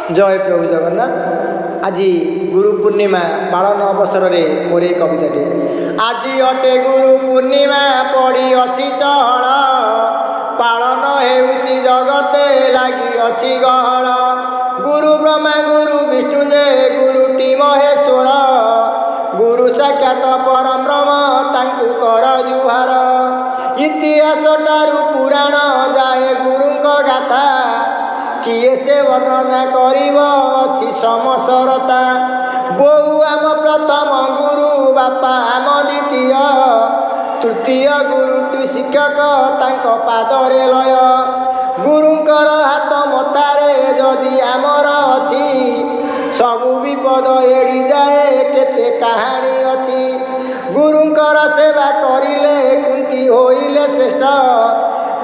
जय प्रभु जगन्नाथ। आज गुरु पूर्णिमा पालन अवसर में मोर कविताटी। आज अटे गुरु पूर्णिमा पड़ी अच्छी चहल, पालन हेउची जगते लगी अच्छी गहल। गुरु ब्रह्मा गुरु विष्णु जे गुरुटी महेश्वर, गुरु साक्षात परम ब्रह्म तांकु कर जुहार। इतिहास ठारू पुराण जाए गुरुंक गाथा, किए से वर्णना करिब अछि समसरता। बोऊ आम प्रथम गुरु, बापा आम द्वितीय, तृतीय गुरुटी शिक्षक तांक पादरे लय। गुरुंकर हाथ मतारे जदि आमर अछि, सबु विपद एड़ी जाए केते कहानी अछि। गुरुंकर सेवा करिले कुंती होइले श्रेष्ठ,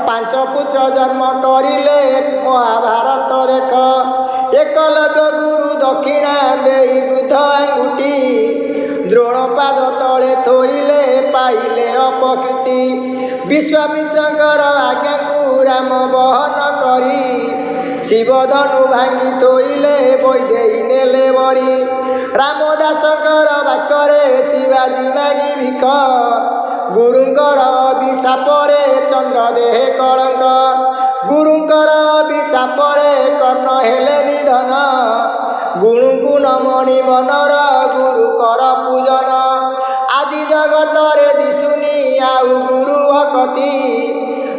पांच पुत्र जन्म करिले महाभारत देख। एकलव्य गुरु दक्षिणा देई वृद्ध आंगुठी, द्रोण पाद तले थोइले पाइले अपकृति। विश्वामित्रंकर आज्ञा को राम बहन करी, शिवधनु भांगी थोइले वैदेही नेले बरी। रामदासंकर बाकरे शिवाजी मागी भिख, गुरुंकर अभिशापरे चंद्र देहे कलंक। गुरुंकर अभिशापरे कर्ण हेले निधन, गुरुंकु नमणि बनर गुरु कर पूजन। आदि जगत रे दिशुनी आउ गुरु भक्ति,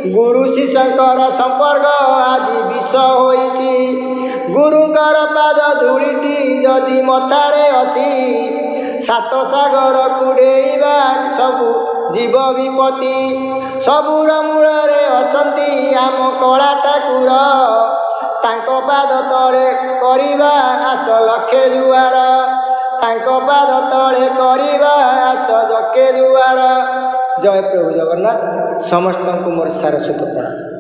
गुरु शिष्यंकर संपर्क आदि विष होइछि। गुरुंकर पाद धूलिटी जदि मथारे अछि, सात सागर कुड़ेइबा सबु जीव विपत्ति। सबुर मूଳରେ ଅଛନ୍ତି आम कला ठाकुर, तांको पाद तले करिबा आस लक्षे जुआर। तांको पाद तले करिबा आस लक्षे जुआर। जय प्रभु जगन्नाथ। समस्त को मोर सारस्वत प्रणाम।